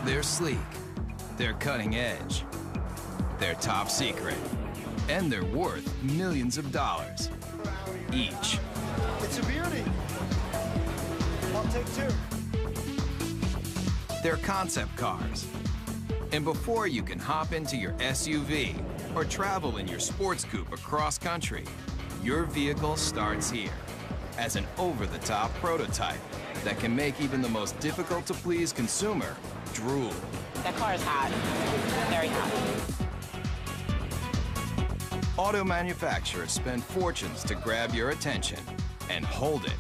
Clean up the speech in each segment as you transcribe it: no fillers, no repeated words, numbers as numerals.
They're sleek, they're cutting edge, they're top secret, and they're worth millions of dollars each. It's a beauty. I'll take two. They're concept cars. And before you can hop into your SUV or travel in your sports coupe across country, your vehicle starts here as an over-the-top prototype that can make even the most difficult-to-please consumer drool. That car is hot, very hot. Auto manufacturers spend fortunes to grab your attention and hold it.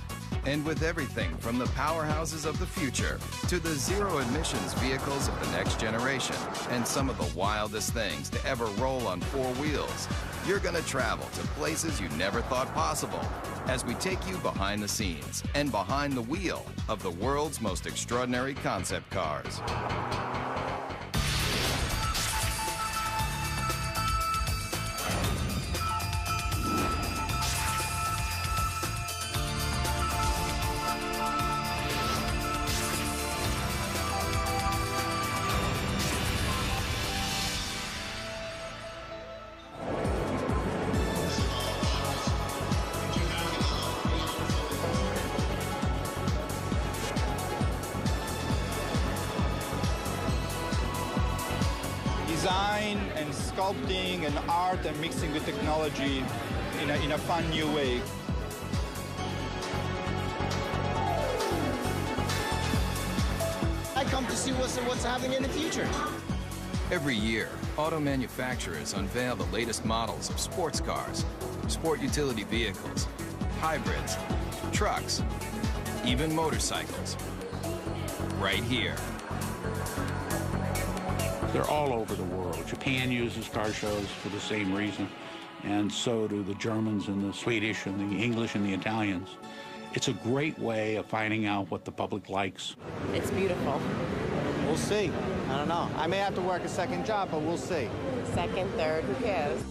And with everything from the powerhouses of the future to the zero-emissions vehicles of the next generation and some of the wildest things to ever roll on four wheels, you're gonna travel to places you never thought possible as we take you behind the scenes and behind the wheel of the world's most extraordinary concept cars. Design and sculpting and art and mixing with technology in a fun new way. I come to see what's happening in the future. Every year, auto manufacturers unveil the latest models of sports cars, sport utility vehicles, hybrids, trucks, even motorcycles. Right here. They're all over the world. Japan uses car shows for the same reason, and so do the Germans and the Swedish and the English and the Italians. It's a great way of finding out what the public likes. It's beautiful. We'll see. I don't know. I may have to work a second job, but we'll see. Second, third, who cares?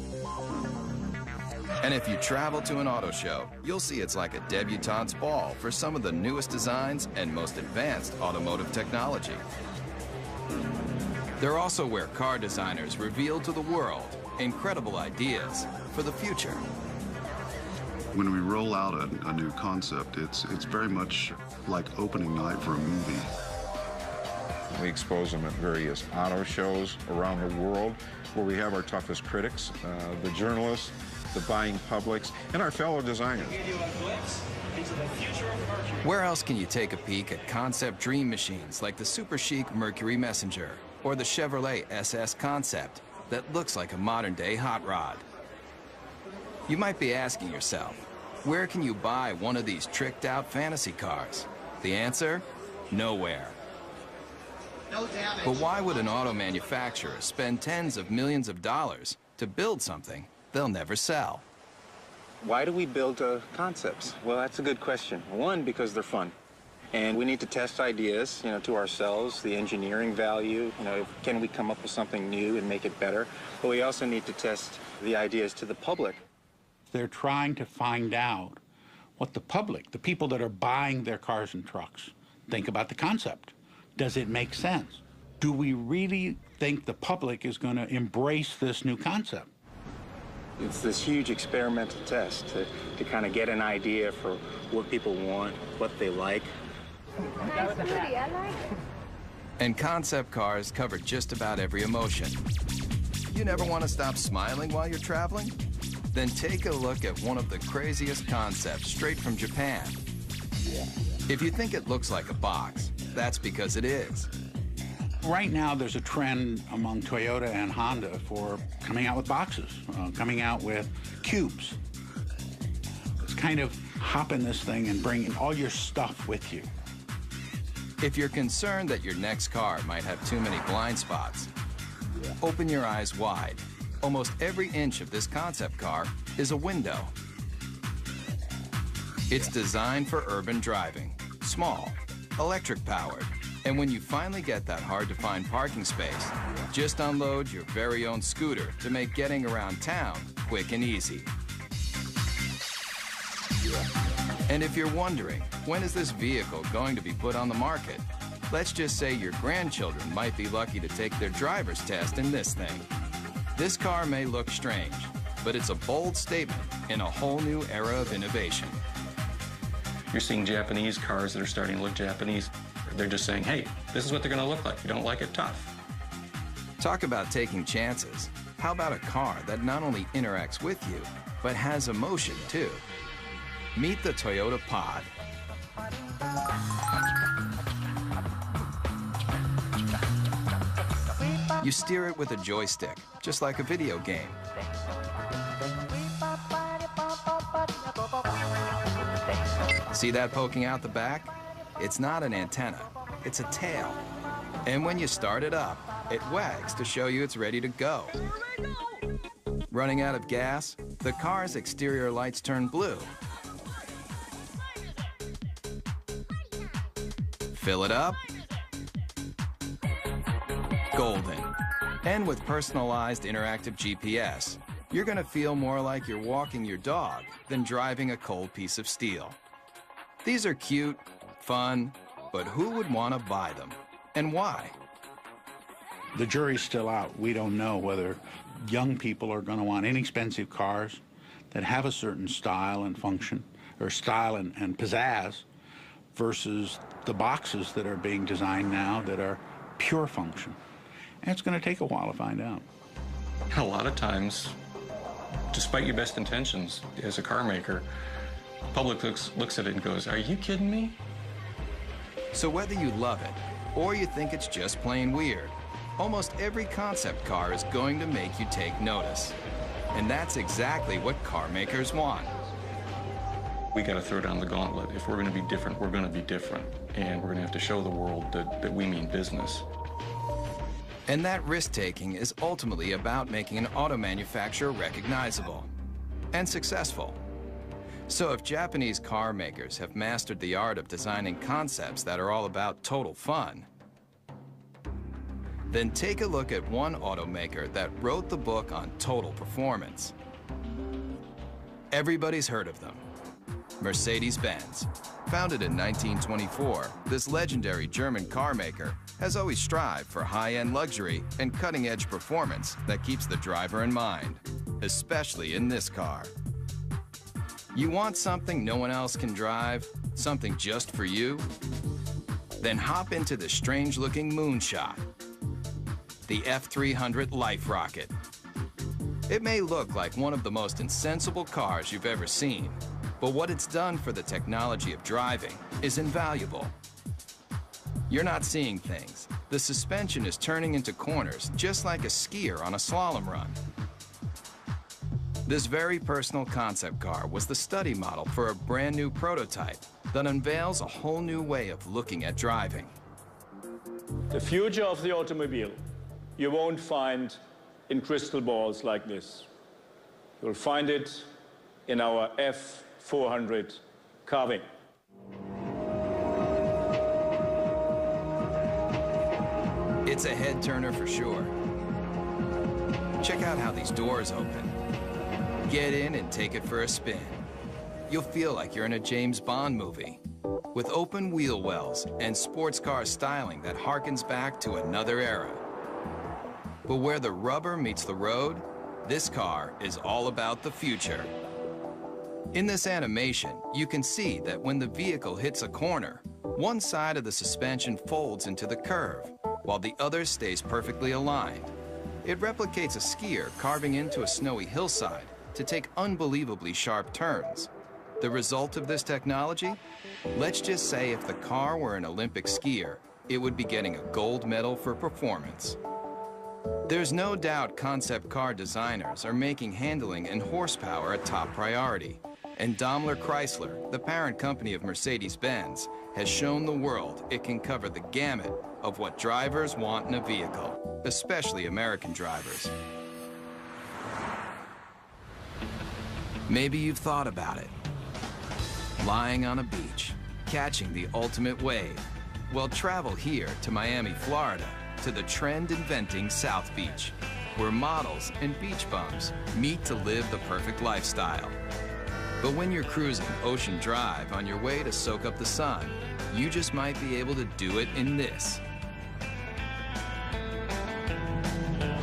And if you travel to an auto show, you'll see it's like a debutante's ball for some of the newest designs and most advanced automotive technology. They're also where car designers reveal to the world incredible ideas for the future. When we roll out a new concept, it's very much like opening night for a movie. We expose them at various auto shows around the world where we have our toughest critics, the journalists, the buying publics, and our fellow designers. Where else can you take a peek at concept dream machines like the super chic Mercury Messenger or the Chevrolet SS Concept that looks like a modern-day hot rod? You might be asking yourself, where can you buy one of these tricked-out fantasy cars? The answer? Nowhere. No damage. But why would an auto manufacturer spend tens of millions of dollars to build something they'll never sell? Why do we build concepts? Well, that's a good question. One, because they're fun. And we need to test ideas, to ourselves, the engineering value, can we come up with something new and make it better? But we also need to test the ideas to the public. They're trying to find out what the public, the people that are buying their cars and trucks, think about the concept. Does it make sense? Do we really think the public is going to embrace this new concept? It's this huge experimental test to kind of get an idea for what people want, what they like. Nice booty, I like it. And concept cars cover just about every emotion. You never want to stop smiling while you're traveling? Then take a look at one of the craziest concepts straight from Japan. If you think it looks like a box, that's because it is. Right now, there's a trend among Toyota and Honda for coming out with boxes, coming out with cubes. It's kind of hop in this thing and bring all your stuff with you. If you're concerned that your next car might have too many blind spots, open your eyes wide. Almost every inch of this concept car is a window. It's designed for urban driving, small, electric-powered, And when you finally get that hard-to-find parking space, just unload your very own scooter to make getting around town quick and easy. And if you're wondering, when is this vehicle going to be put on the market? Let's just say your grandchildren might be lucky to take their driver's test in this thing. This car may look strange, but it's a bold statement in a whole new era of innovation. You're seeing Japanese cars that are starting to look Japanese. They're just saying, hey, this is what they're going to look like. You don't like it, tough. Talk about taking chances. How about a car that not only interacts with you, but has emotion too? Meet the Toyota Pod. You steer it with a joystick, just like a video game. See that poking out the back? It's not an antenna, it's a tail. And when you start it up, it wags to show you it's ready to go. Running out of gas, the car's exterior lights turn blue. Fill it up, golden. And with personalized interactive GPS, you're gonna feel more like you're walking your dog than driving a cold piece of steel. These are cute, fun, but who would want to buy them? And why? The jury's still out. We don't know whether young people are going to want inexpensive cars that have a certain style and function, or style and pizzazz, versus the boxes that are being designed now that are pure function. And it's going to take a while to find out. A lot of times, despite your best intentions as a car maker, the public looks at it and goes, are you kidding me? So whether you love it or you think it's just plain weird, almost every concept car is going to make you take notice. And that's exactly what car makers want. We got to throw down the gauntlet. If we're going to be different, we're going to be different. And we're going to have to show the world that we mean business. And that risk-taking is ultimately about making an auto manufacturer recognizable and successful. So if Japanese car makers have mastered the art of designing concepts that are all about total fun, then take a look at one automaker that wrote the book on total performance. Everybody's heard of them. Mercedes-Benz. Founded in 1924, this legendary German car maker has always strived for high-end luxury and cutting-edge performance that keeps the driver in mind, especially in this car. You want something no one else can drive? Something just for you? Then hop into the strange-looking moonshot, the F300 Life Rocket. It may look like one of the most insensible cars you've ever seen, but what it's done for the technology of driving is invaluable. You're not seeing things. The suspension is turning into corners just like a skier on a slalom run. This very personal concept car was the study model for a brand new prototype that unveils a whole new way of looking at driving. The future of the automobile you won't find in crystal balls like this. You'll find it in our F400 carving. It's a head turner for sure. Check out how these doors open. Get in and take it for a spin. You'll feel like you're in a James Bond movie with open wheel wells and sports car styling that harkens back to another era. But where the rubber meets the road, this car is all about the future. In this animation, you can see that when the vehicle hits a corner, one side of the suspension folds into the curve, while the other stays perfectly aligned. It replicates a skier carving into a snowy hillside to take unbelievably sharp turns. The result of this technology? Let's just say if the car were an Olympic skier, it would be getting a gold medal for performance. There's no doubt concept car designers are making handling and horsepower a top priority. And Daimler Chrysler, the parent company of Mercedes-Benz, has shown the world it can cover the gamut of what drivers want in a vehicle, especially American drivers. Maybe you've thought about it. Lying on a beach, catching the ultimate wave, Well, travel here to Miami, Florida, to the trend-inventing South Beach, where models and beach bums meet to live the perfect lifestyle. But when you're cruising Ocean Drive on your way to soak up the sun, you just might be able to do it in this.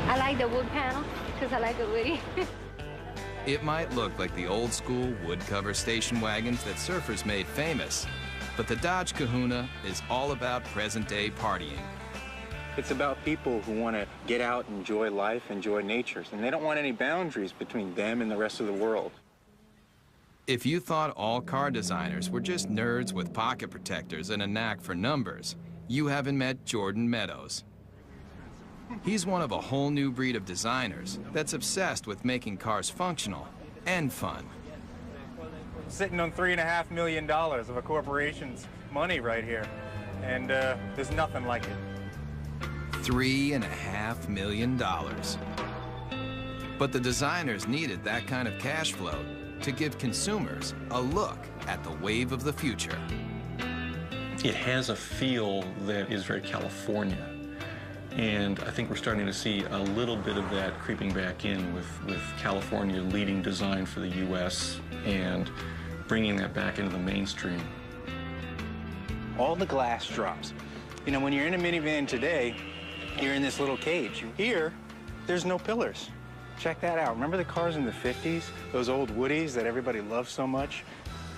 I like the wood panel because I like it woody. It might look like the old-school wood-cover station wagons that surfers made famous, but the Dodge Kahuna is all about present-day partying. It's about people who want to get out, enjoy life, enjoy nature, and they don't want any boundaries between them and the rest of the world. If you thought all car designers were just nerds with pocket protectors and a knack for numbers, you haven't met Jordan Meadows. He's one of a whole new breed of designers that's obsessed with making cars functional and fun. Sitting on $3.5 million of a corporation's money right here, and there's nothing like it. $3.5 million. But the designers needed that kind of cash flow to give consumers a look at the wave of the future. It has a feel that is very California. And I think we're starting to see a little bit of that creeping back in with California leading design for the U.S. and bringing that back into the mainstream. All the glass drops. You know, when you're in a minivan today, you're in this little cage. Here, there's no pillars. Check that out. Remember the cars in the 50s? Those old Woodies that everybody loved so much?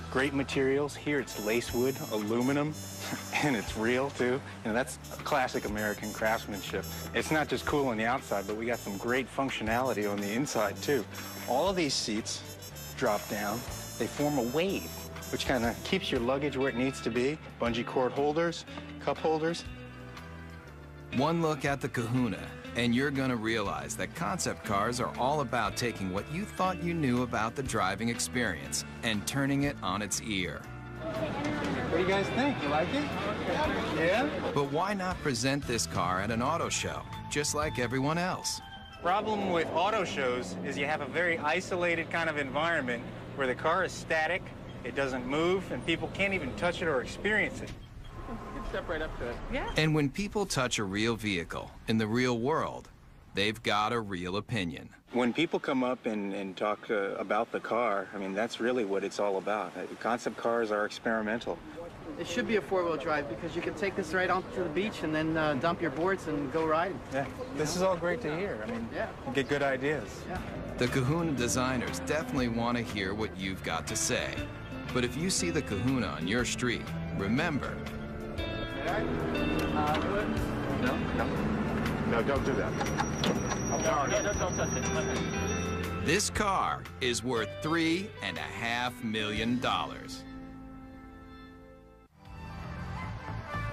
Great materials. Here it's lace wood, aluminum, and it's real too. You know, that's classic American craftsmanship. It's not just cool on the outside, but we got some great functionality on the inside too. All of these seats drop down. They form a wave, which kind of keeps your luggage where it needs to be. Bungee cord holders, cup holders. One look at the Kahuna, and you're gonna realize that concept cars are all about taking what you thought you knew about the driving experience and turning it on its ear. What do you guys think? You like it? Yeah? But why not present this car at an auto show, just like everyone else? Problem with auto shows is you have a very isolated kind of environment where the car is static, it doesn't move, and people can't even touch it or experience it. Step right up to it. Yeah. And when people touch a real vehicle in the real world, they've got a real opinion. When people come up and talk about the car, I mean, that's really what it's all about. Concept cars are experimental. It should be a four-wheel drive because you can take this right onto the beach and then dump your boards and go riding. Yeah, this is all great to hear. I mean, yeah, you get good ideas. Yeah. The Kahuna designers definitely want to hear what you've got to say. But if you see the Kahuna on your street, remember, No, don't do that. Don't touch it. This car is worth $3.5 million.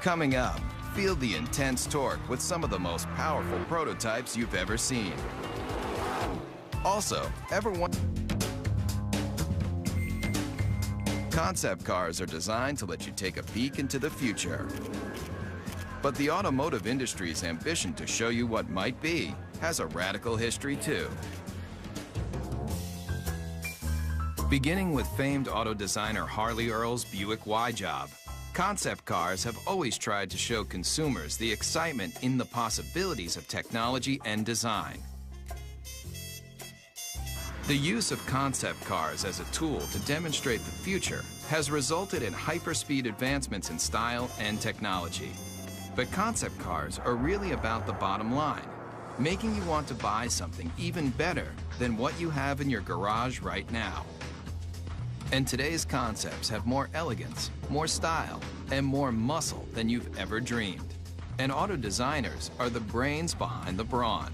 Coming up, feel the intense torque with some of the most powerful prototypes you've ever seen. Also, concept cars are designed to let you take a peek into the future. But the automotive industry's ambition to show you what might be has a radical history too. Beginning with famed auto designer Harley Earl's Buick Y-Job, concept cars have always tried to show consumers the excitement in the possibilities of technology and design. The use of concept cars as a tool to demonstrate the future has resulted in hyperspeed advancements in style and technology. But concept cars are really about the bottom line, making you want to buy something even better than what you have in your garage right now. And today's concepts have more elegance, more style, and more muscle than you've ever dreamed. And auto designers are the brains behind the brawn.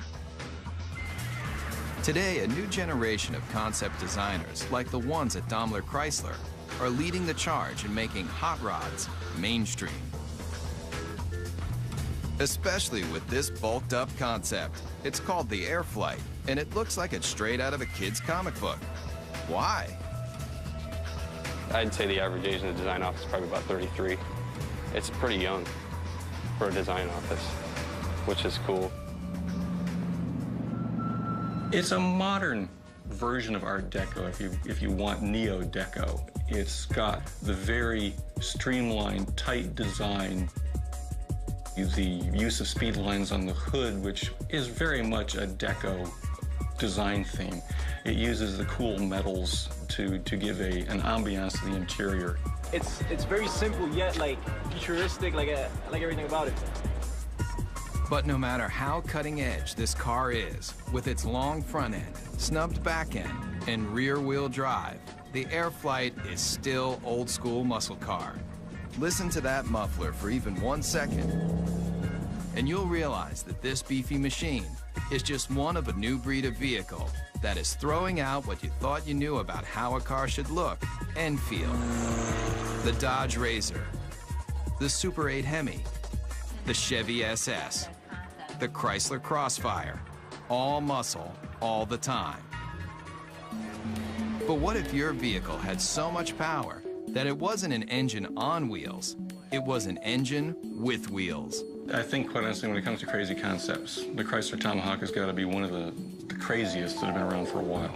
Today, a new generation of concept designers, like the ones at Daimler Chrysler, are leading the charge in making hot rods mainstream. Especially with this bulked up concept. It's called the Airflight, and it looks like it's straight out of a kid's comic book. Why? I'd say the average age in the design office is probably about 33. It's pretty young for a design office, which is cool. It's a modern version of Art Deco, if you want Neo-Deco. It's got the very streamlined, tight design The use of speed lines on the hood, which is very much a deco design theme. It uses the cool metals to give an ambiance to the interior. It's very simple yet like futuristic, like everything about it. But no matter how cutting edge this car is, with its long front end, snubbed back end, and rear wheel drive, the Airflight is still old school muscle car. Listen to that muffler for even 1 second, and you'll realize that this beefy machine is just one of a new breed of vehicle that is throwing out what you thought you knew about how a car should look and feel. The Dodge Razor, the Super 8 Hemi, the Chevy SS, the Chrysler Crossfire, all muscle, all the time. But what if your vehicle had so much power that it wasn't an engine on wheels, it was an engine with wheels? I think, quite honestly, when it comes to crazy concepts, the Chrysler Tomahawk has got to be one of the craziest that have been around for a while.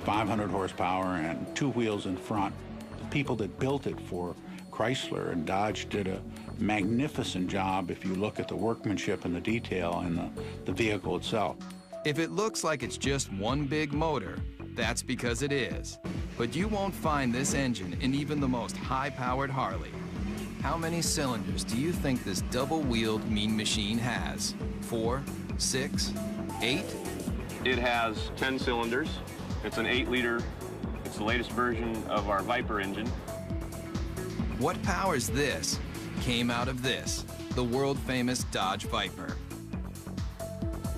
500 horsepower and 2 wheels in front. The people that built it for Chrysler and Dodge did a magnificent job if you look at the workmanship and the detail in the vehicle itself. If it looks like it's just one big motor, that's because it is. But you won't find this engine in even the most high-powered Harley. How many cylinders do you think this double-wheeled mean machine has? 4, 6, 8? It has 10 cylinders. It's an 8-liter. It's the latest version of our Viper engine. What powers this came out of this, the world-famous Dodge Viper.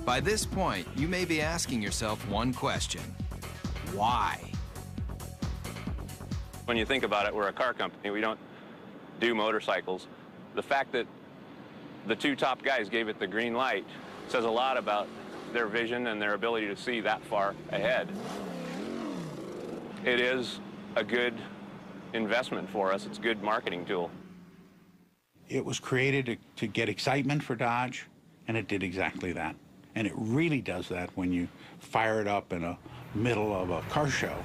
By this point, you may be asking yourself one question. Why? When you think about it, we're a car company. We don't do motorcycles. The fact that the 2 top guys gave it the green light says a lot about their vision and their ability to see that far ahead. It is a good investment for us. It's a good marketing tool. It was created to get excitement for Dodge, and it did exactly that. And it really does that when you fire it up in the middle of a car show.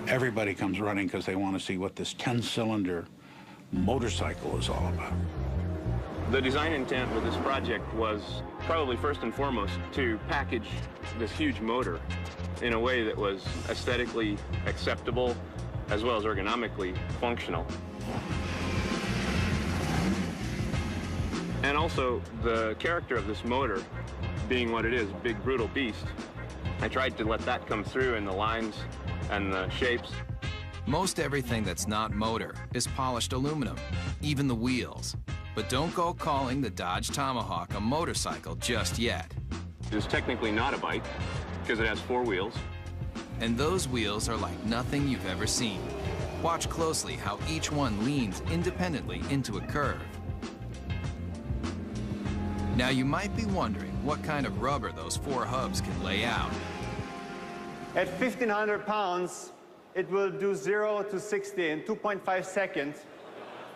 Everybody comes running because they want to see what this 10-cylinder motorcycle is all about. The design intent with this project was probably first and foremost to package this huge motor in a way that was aesthetically acceptable as well as ergonomically functional. And also the character of this motor being what it is, big brutal beast. I tried to let that come through in the lines and the shapes. Most everything that's not motor is polished aluminum, even the wheels. But don't go calling the Dodge Tomahawk a motorcycle just yet. It's technically not a bike because it has 4 wheels. And those wheels are like nothing you've ever seen. Watch closely how each one leans independently into a curve. Now you might be wondering what kind of rubber those 4 hubs can lay out. At 1,500 pounds, it will do 0 to 60 in 2.5 seconds.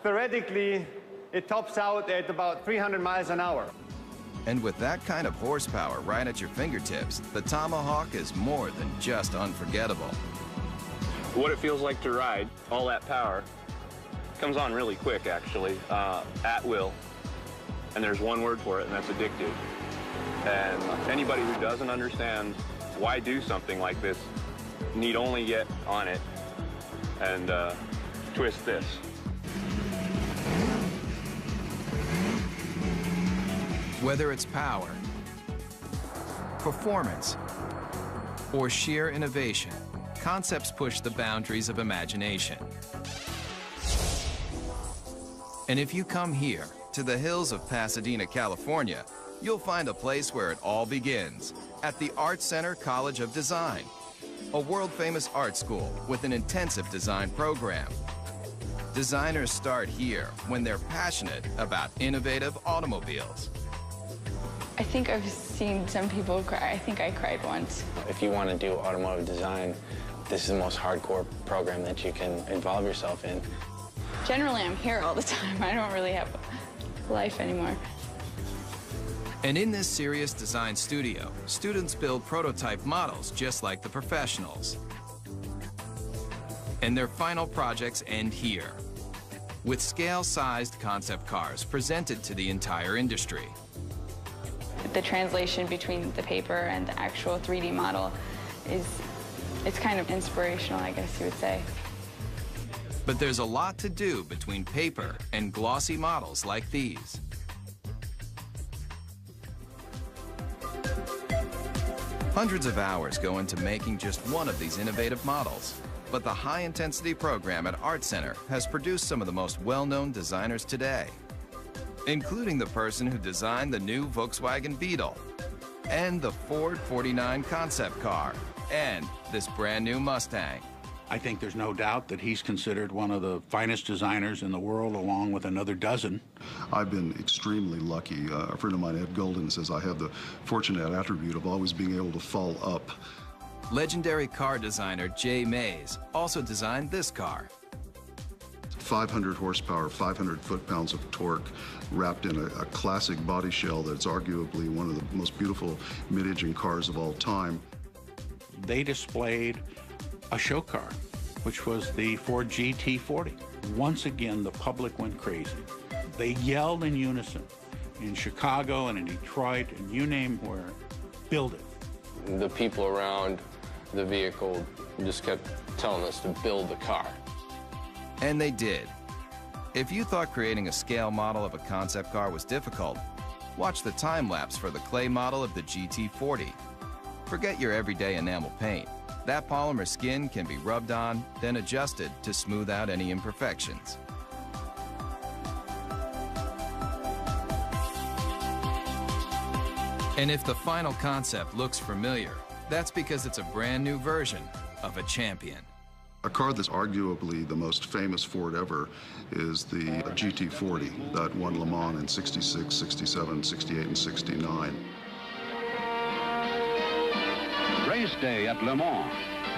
Theoretically, it tops out at about 300 miles an hour. And with that kind of horsepower right at your fingertips, the Tomahawk is more than just unforgettable. What it feels like to ride, all that power, comes on really quick, actually, at will. And there's one word for it, and that's addictive. And anybody who doesn't understand why do something like this need only get on it and twist this. Whether it's power, performance, or sheer innovation, concepts push the boundaries of imagination. And if you come here, to the hills of Pasadena, California, you'll find a place where it all begins, at the Art Center College of Design, a world-famous art school with an intensive design program. Designers start here when they're passionate about innovative automobiles. I think I've seen some people cry. I think I cried once. If you want to do automotive design, this is the most hardcore program that you can involve yourself in. Generally, I'm here all the time. I don't really have life anymore. And in this serious design studio, students build prototype models just like the professionals. And their final projects end here. with scale-sized concept cars presented to the entire industry. The translation between the paper and the actual 3D model it's kind of inspirational, I guess you would say. But there's a lot to do between paper and glossy models like these. Hundreds of hours go into making just one of these innovative models. But the high-intensity program at Art Center has produced some of the most well-known designers today, including the person who designed the new Volkswagen Beetle, and the Ford 49 concept car, and this brand new Mustang. I think there's no doubt that he's considered one of the finest designers in the world, along with another dozen. I've been extremely lucky. A friend of mine, Ed Golden, says I have the fortunate attribute of always being able to fall up. Legendary car designer Jay Mays also designed this car. 500 horsepower, 500 foot-pounds of torque, wrapped in a classic body shell that's arguably one of the most beautiful mid-engine cars of all time. They displayed a show car, which was the Ford GT40. Once again, the public went crazy. They yelled in unison in Chicago and in Detroit and you name where, build it. The people around the vehicle just kept telling us to build the car. And they did. If you thought creating a scale model of a concept car was difficult, watch the time-lapse for the clay model of the GT40. Forget your everyday enamel paint. That polymer skin can be rubbed on, then adjusted to smooth out any imperfections. And if the final concept looks familiar, that's because it's a brand new version of a champion. A car that's arguably the most famous Ford ever is the GT40 that won Le Mans in 66, 67, 68, and 69. Race day at Le Mans.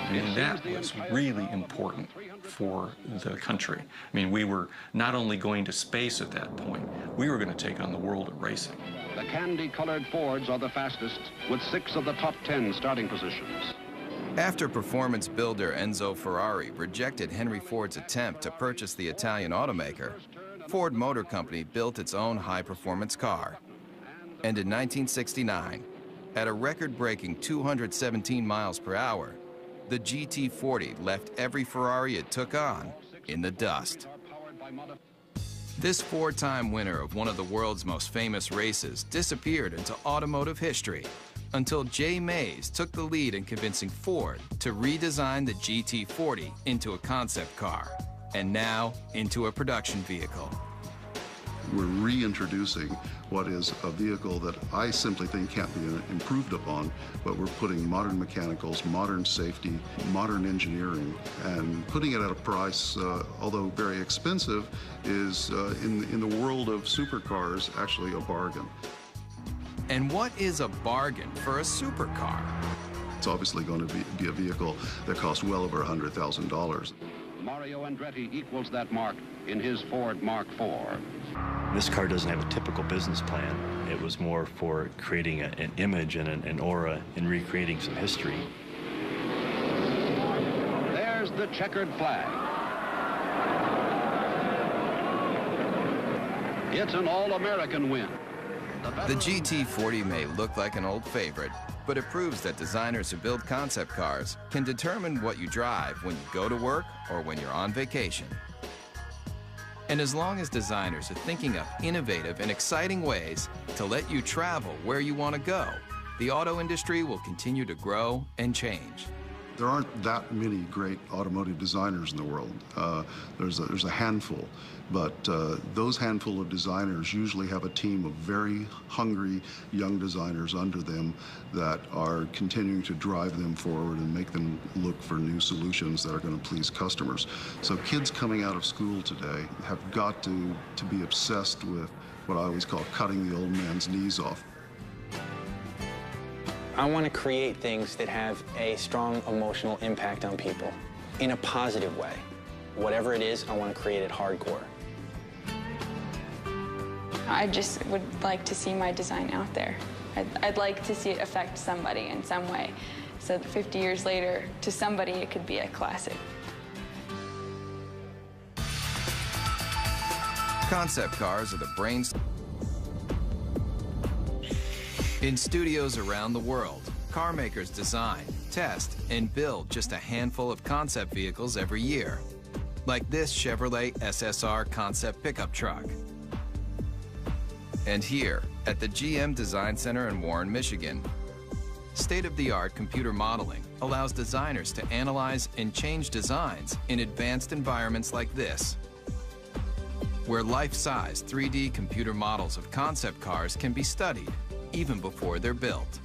And that was really important for the country. I mean, we were not only going to space at that point, we were going to take on the world of racing. The candy-colored Fords are the fastest, with 6 of the top 10 starting positions. After performance builder Enzo Ferrari rejected Henry Ford's attempt to purchase the Italian automaker, Ford Motor Company built its own high-performance car. And in 1969, at a record-breaking 217 miles per hour, the GT40 left every Ferrari it took on in the dust. This 4-time winner of one of the world's most famous races disappeared into automotive history until Jay Mays took the lead in convincing Ford to redesign the GT40 into a concept car, and now into a production vehicle. We're reintroducing what is a vehicle that I simply think can't be improved upon, but we're putting modern mechanicals, modern safety, modern engineering, and putting it at a price, although very expensive, is in the world of supercars actually a bargain. And what is a bargain for a supercar? It's obviously going to be a vehicle that costs well over $100,000. Mario Andretti equals that mark in his Ford Mark IV. This car doesn't have a typical business plan. It was more for creating an image and an aura and recreating some history. There's the checkered flag. It's an all-American win. The GT40 may look like an old favorite, but it proves that designers who build concept cars can determine what you drive when you go to work or when you're on vacation. And as long as designers are thinking up innovative and exciting ways to let you travel where you want to go, the auto industry will continue to grow and change. There aren't that many great automotive designers in the world. There's a handful, but those handful of designers usually have a team of very hungry young designers under them that are continuing to drive them forward and make them look for new solutions that are going to please customers. So kids coming out of school today have got to be obsessed with what I always call cutting the old man's knees off. I want to create things that have a strong emotional impact on people in a positive way. Whatever it is, I want to create it hardcore. I just would like to see my design out there. I'd like to see it affect somebody in some way, so that 50 years later, to somebody, it could be a classic. Concept cars are the brains. In studios around the world, car makers design, test, and build just a handful of concept vehicles every year, like this Chevrolet SSR concept pickup truck. And here, at the GM Design Center in Warren, Michigan, state-of-the-art computer modeling allows designers to analyze and change designs in advanced environments like this, where life-size 3D computer models of concept cars can be studied even before they're built.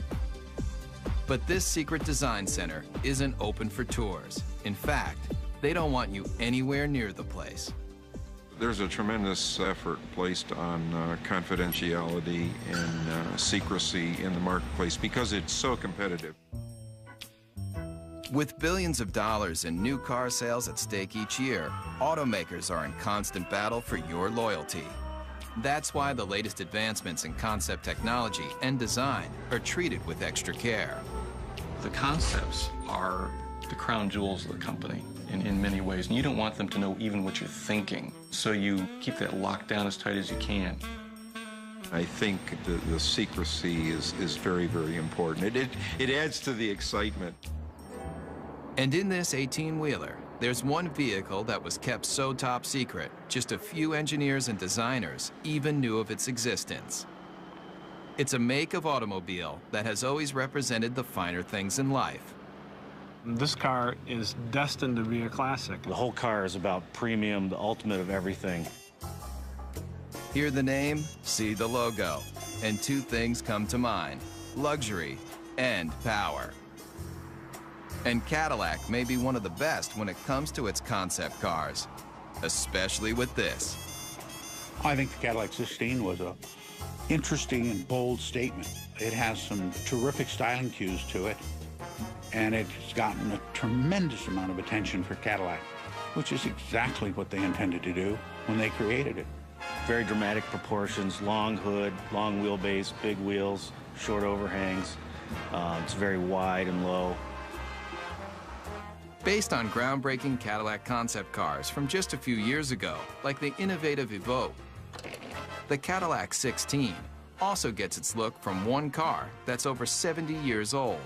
But this secret design center isn't open for tours. In fact, they don't want you anywhere near the place. There's a tremendous effort placed on confidentiality and secrecy in the marketplace because it's so competitive. With billions of dollars in new car sales at stake each year, automakers are in constant battle for your loyalty. That's why the latest advancements in concept technology and design are treated with extra care. The concepts are the crown jewels of the company in many ways, and you don't want them to know even what you're thinking, so you keep that locked down as tight as you can. I think the secrecy is very, very important. It adds to the excitement. And in this 18-wheeler, there's one vehicle that was kept so top secret, just a few engineers and designers even knew of its existence. It's a make of automobile that has always represented the finer things in life. This car is destined to be a classic. The whole car is about premium, the ultimate of everything. Hear the name, see the logo, and two things come to mind: luxury and power. And Cadillac may be one of the best when it comes to its concept cars, especially with this. I think the Cadillac 16 was a interesting and bold statement. It has some terrific styling cues to it, and it's gotten a tremendous amount of attention for Cadillac, which is exactly what they intended to do when they created it. Very dramatic proportions, long hood, long wheelbase, big wheels, short overhangs. It's very wide and low. Based on groundbreaking Cadillac concept cars from just a few years ago, like the innovative Evoque, the Cadillac 16 also gets its look from one car that's over 70 years old.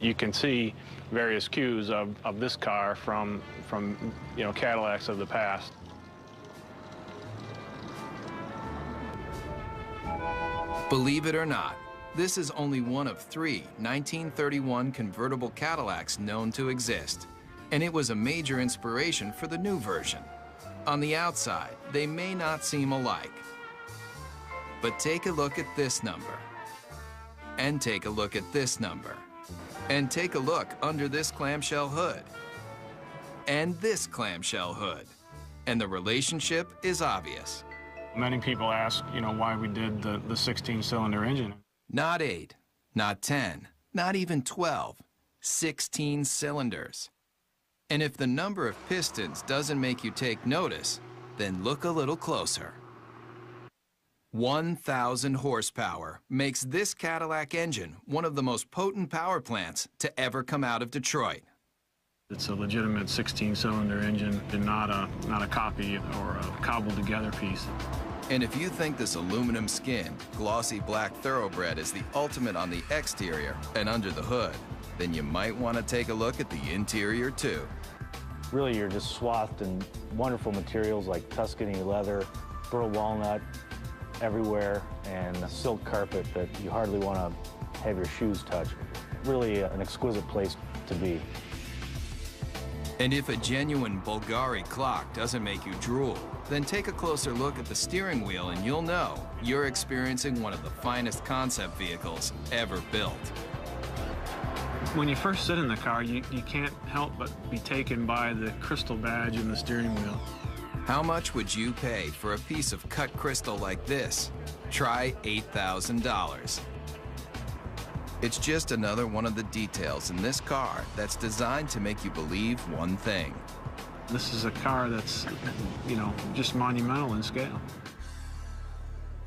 You can see various cues of this car from Cadillacs of the past. Believe it or not, this is only one of 3 1931 convertible Cadillacs known to exist, and it was a major inspiration for the new version. On the outside, they may not seem alike, but take a look at this number, and take a look at this number, and take a look under this clamshell hood, and this clamshell hood, and the relationship is obvious. Many people ask, why we did the 16-cylinder engine. Not 8, not 10, not even 12, 16 cylinders. And if the number of pistons doesn't make you take notice, then look a little closer. 1,000 horsepower makes this Cadillac engine one of the most potent power plants to ever come out of Detroit. It's a legitimate 16-cylinder engine and not a copy or a cobbled-together piece. And if you think this aluminum skin, glossy black thoroughbred is the ultimate on the exterior and under the hood, then you might want to take a look at the interior too. Really, you're just swathed in wonderful materials like Tuscany leather, burl walnut everywhere, and a silk carpet that you hardly want to have your shoes touch. Really an exquisite place to be. And if a genuine Bulgari clock doesn't make you drool, then take a closer look at the steering wheel and you'll know you're experiencing one of the finest concept vehicles ever built. When you first sit in the car, you can't help but be taken by the crystal badge in the steering wheel. How much would you pay for a piece of cut crystal like this? Try $8,000. It's just another one of the details in this car that's designed to make you believe one thing. This is a car that's, just monumental in scale.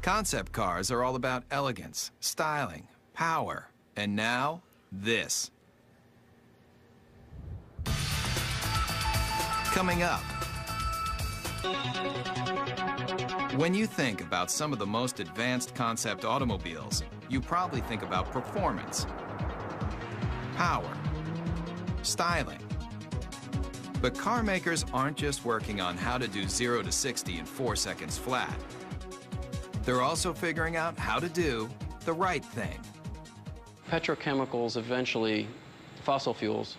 Concept cars are all about elegance, styling, power, and now, this. Coming up, when you think about some of the most advanced concept automobiles, you probably think about performance, power, styling. But car makers aren't just working on how to do 0 to 60 in 4 seconds flat. They're also figuring out how to do the right thing. Petrochemicals eventually, fossil fuels,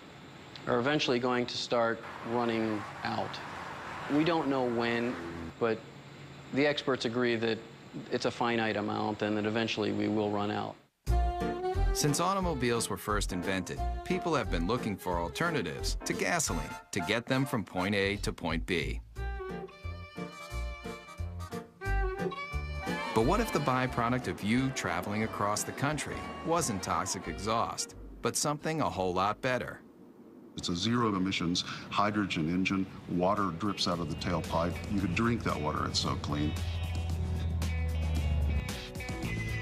are eventually going to start running out. We don't know when, but the experts agree that it's a finite amount and that eventually we will run out. Since automobiles were first invented, people have been looking for alternatives to gasoline to get them from point A to point B. But what if the byproduct of you traveling across the country wasn't toxic exhaust, but something a whole lot better? It's a zero-emissions hydrogen engine. Water drips out of the tailpipe. You could drink that water, it's so clean.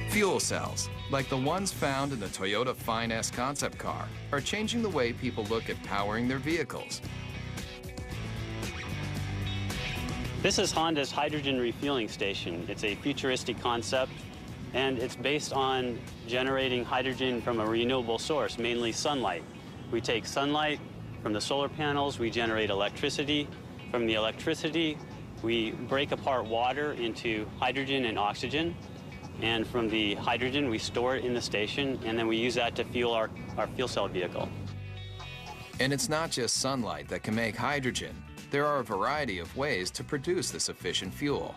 Fuel cells, like the ones found in the Toyota Fine-S concept car, are changing the way people look at powering their vehicles. This is Honda's hydrogen refueling station. It's a futuristic concept, and it's based on generating hydrogen from a renewable source, mainly sunlight. We take sunlight from the solar panels, we generate electricity. From the electricity, we break apart water into hydrogen and oxygen. And from the hydrogen, we store it in the station, and then we use that to fuel our fuel cell vehicle. And it's not just sunlight that can make hydrogen. There are a variety of ways to produce this efficient fuel.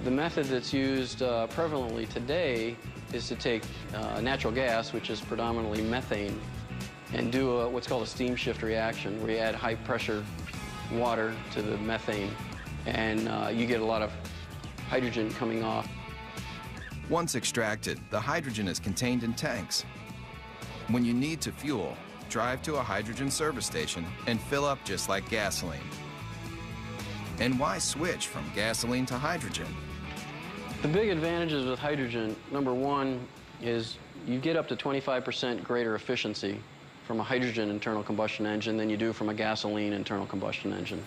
The method that's used prevalently today is to take natural gas, which is predominantly methane, and do what's called a steam shift reaction, where you add high-pressure water to the methane, and you get a lot of hydrogen coming off. Once extracted, the hydrogen is contained in tanks. When you need to fuel, drive to a hydrogen service station and fill up just like gasoline. And why switch from gasoline to hydrogen? The big advantages with hydrogen, number one, is you get up to 25% greater efficiency from a hydrogen internal combustion engine than you do from a gasoline internal combustion engine.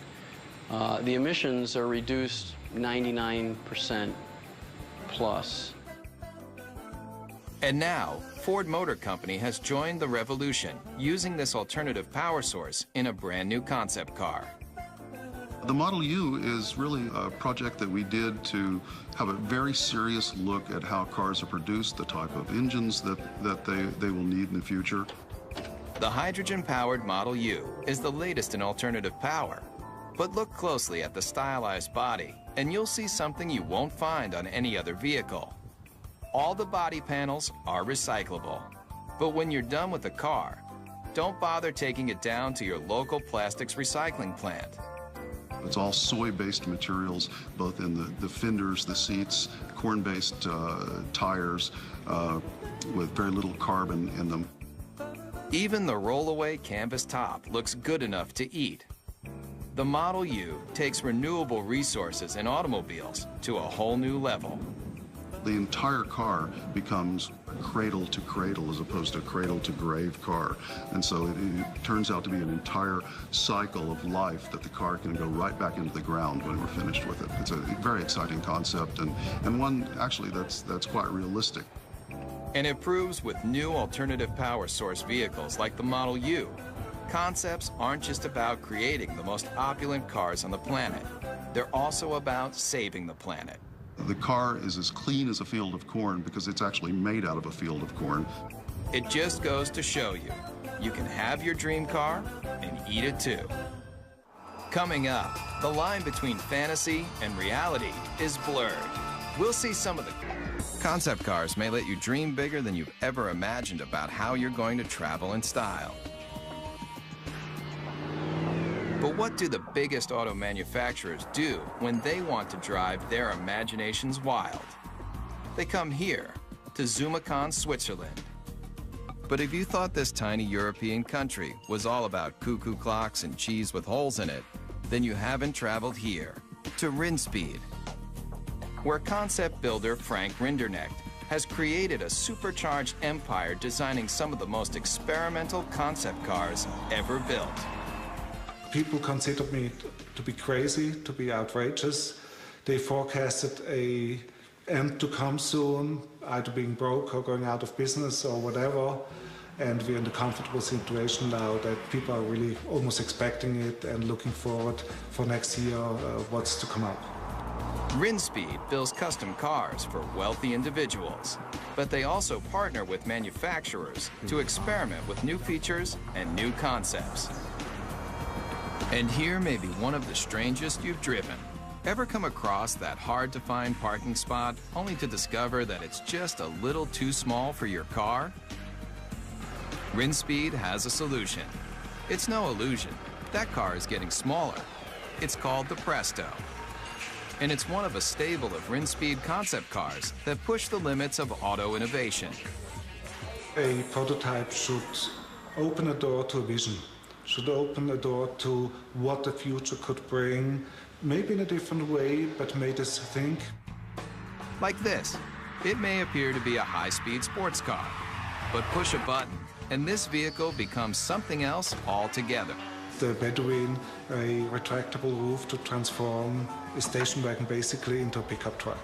The emissions are reduced 99% plus. And now, Ford Motor Company has joined the revolution, using this alternative power source in a brand new concept car. The Model U is really a project that we did to have a very serious look at how cars are produced, the type of engines that they will need in the future. The hydrogen-powered Model U is the latest in alternative power. But look closely at the stylized body, and you'll see something you won't find on any other vehicle. All the body panels are recyclable. But when you're done with the car, don't bother taking it down to your local plastics recycling plant. It's all soy-based materials, both in the fenders, the seats, corn-based tires with very little carbon in them. Even the roll-away canvas top looks good enough to eat. The Model U takes renewable resources in automobiles to a whole new level. The entire car becomes cradle to cradle as opposed to cradle to grave car. And so it turns out to be an entire cycle of life that the car can go right back into the ground when we're finished with it. It's a very exciting concept and one actually that's quite realistic. And it proves with new alternative power source vehicles like the Model U, concepts aren't just about creating the most opulent cars on the planet. They're also about saving the planet. The car is as clean as a field of corn because it's actually made out of a field of corn. It just goes to show you, you can have your dream car and eat it too. Coming up, the line between fantasy and reality is blurred. We'll see some of the concept cars may let you dream bigger than you've ever imagined about how you're going to travel in style. But what do the biggest auto manufacturers do when they want to drive their imaginations wild? They come here, to Zumikon, Switzerland. But if you thought this tiny European country was all about cuckoo clocks and cheese with holes in it, then you haven't traveled here, to Rinspeed, where concept builder Frank Rinderknecht has created a supercharged empire designing some of the most experimental concept cars ever built. People considered me to be crazy, to be outrageous. They forecasted an end to come soon, either being broke or going out of business or whatever. And we're in the comfortable situation now that people are really almost expecting it and looking forward for next year what's to come up. Rinspeed builds custom cars for wealthy individuals, but they also partner with manufacturers to experiment with new features and new concepts. And here may be one of the strangest you've driven. Ever come across that hard-to-find parking spot only to discover that it's just a little too small for your car? Rinspeed has a solution. It's no illusion. That car is getting smaller. It's called the Presto. And it's one of a stable of Rinspeed concept cars that push the limits of auto innovation. A prototype should open a door to a vision, should open a door to what the future could bring, maybe in a different way, but made us think. Like this. It may appear to be a high-speed sports car, but push a button, and this vehicle becomes something else altogether. The Bedouin, a retractable roof to transform a station wagon basically into a pickup truck.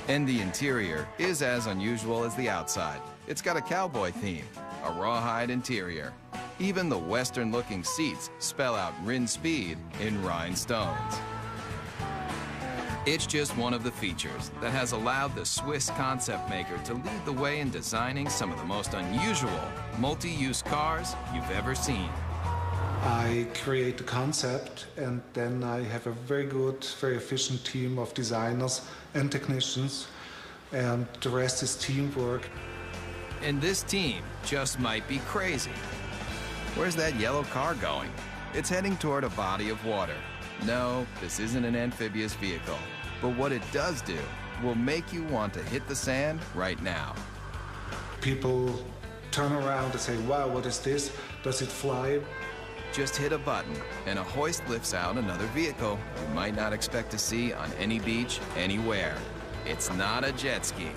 And the interior is as unusual as the outside. It's got a cowboy theme, a rawhide interior. Even the Western-looking seats spell out Rinspeed in rhinestones. It's just one of the features that has allowed the Swiss concept maker to lead the way in designing some of the most unusual multi-use cars you've ever seen. I create the concept, and then I have a very good, very efficient team of designers and technicians, and the rest is teamwork. And this team just might be crazy. Where's that yellow car going? It's heading toward a body of water. No, this isn't an amphibious vehicle, but what it does do will make you want to hit the sand right now. People turn around and say, wow, what is this? Does it fly? Just hit a button and a hoist lifts out another vehicle you might not expect to see on any beach anywhere. It's not a jet ski.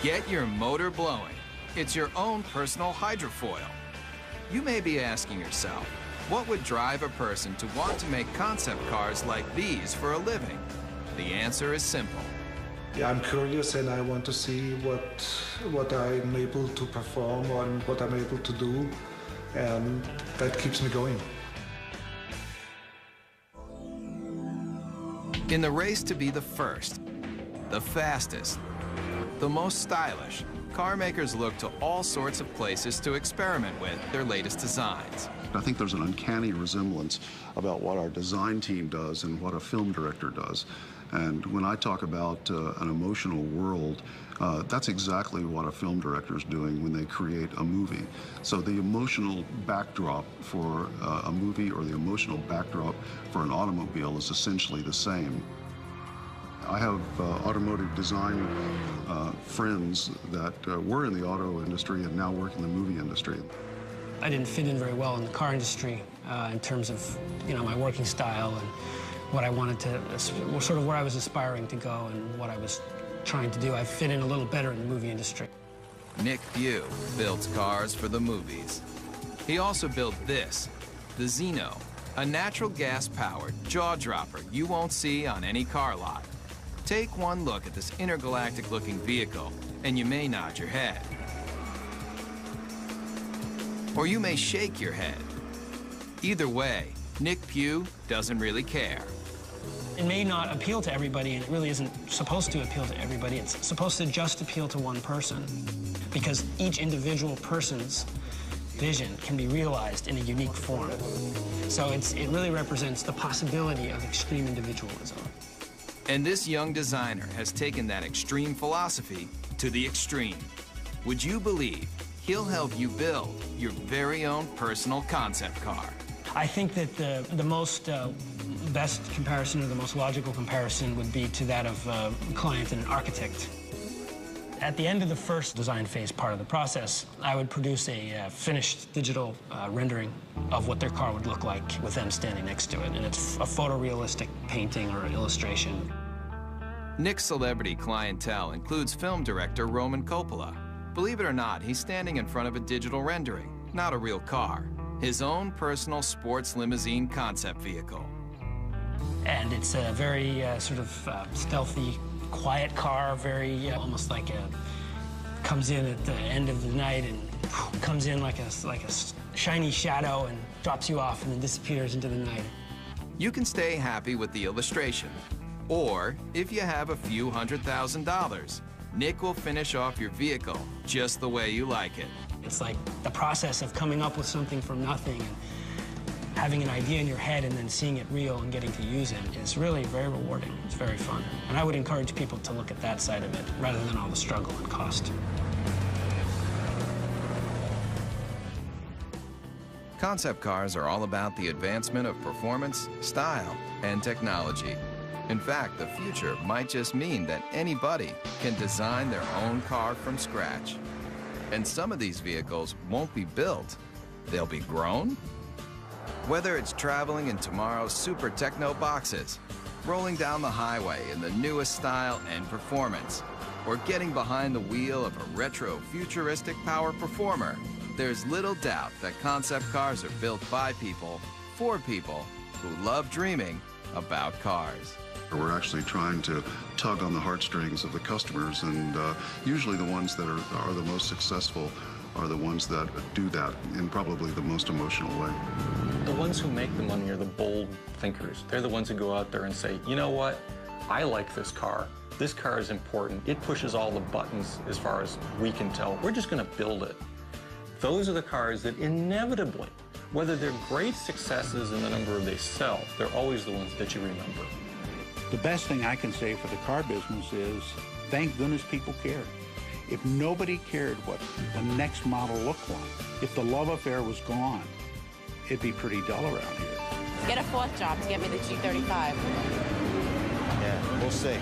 Get your motor blowing. It's your own personal hydrofoil. You may be asking yourself, what would drive a person to want to make concept cars like these for a living? The answer is simple. Yeah, I'm curious and I want to see what I'm able to perform and what I'm able to do, and that keeps me going. In the race to be the first, the fastest, the most stylish, car makers look to all sorts of places to experiment with their latest designs. I think there's an uncanny resemblance about what our design team does and what a film director does. And when I talk about an emotional world, that's exactly what a film director is doing when they create a movie. So the emotional backdrop for a movie or the emotional backdrop for an automobile is essentially the same. I have automotive design friends that were in the auto industry and now work in the movie industry. I didn't fit in very well in the car industry in terms of, my working style and what I wanted to, sort of where I was aspiring to go and what I was trying to do. I fit in a little better in the movie industry. Nick Pugh builds cars for the movies. He also built this, the Zeno, a natural gas-powered jaw-dropper you won't see on any car lot. Take one look at this intergalactic-looking vehicle, and you may nod your head. Or you may shake your head. Either way, Nick Pugh doesn't really care. It may not appeal to everybody, and it really isn't supposed to appeal to everybody. It's supposed to just appeal to one person, because each individual person's vision can be realized in a unique form. So it really represents the possibility of extreme individualism. And this young designer has taken that extreme philosophy to the extreme. Would you believe he'll help you build your very own personal concept car? I think that the most best comparison, or the most logical comparison, would be to that of a client and an architect. At the end of the first design phase part of the process, I would produce a finished digital rendering of what their car would look like with them standing next to it, and it's a photorealistic painting or illustration. Nick's celebrity clientele includes film director Roman Coppola. Believe it or not, he's standing in front of a digital rendering, not a real car. his own personal sports limousine concept vehicle. And it's a very sort of stealthy, quiet car, very almost like comes in at the end of the night and comes in like a shiny shadow and drops you off and then disappears into the night. You can stay happy with the illustration, or if you have a few $100,000, Nick will finish off your vehicle just the way you like it. It's like the process of coming up with something from nothing and having an idea in your head and then seeing it real and getting to use it is really very rewarding. It's very fun. And I would encourage people to look at that side of it rather than all the struggle and cost. Concept cars are all about the advancement of performance, style, and technology. In fact, the future might just mean that anybody can design their own car from scratch. And some of these vehicles won't be built, they'll be grown. Whether it's traveling in tomorrow's super techno boxes, rolling down the highway in the newest style and performance, or getting behind the wheel of a retro futuristic power performer, there's little doubt that concept cars are built by people, for people who love dreaming about cars. We're actually trying to tug on the heartstrings of the customers, and usually the ones that are the most successful are the ones that do that in probably the most emotional way. The ones who make the money are the bold thinkers. They're the ones who go out there and say, you know what, I like this car. This car is important. It pushes all the buttons as far as we can tell. We're just going to build it. Those are the cars that inevitably, whether they're great successes in the number they sell, they're always the ones that you remember. The best thing I can say for the car business is, thank goodness people cared. If nobody cared what the next model looked like, if the love affair was gone, it'd be pretty dull around here. Get a fourth job to get me the G35. Yeah, we'll see.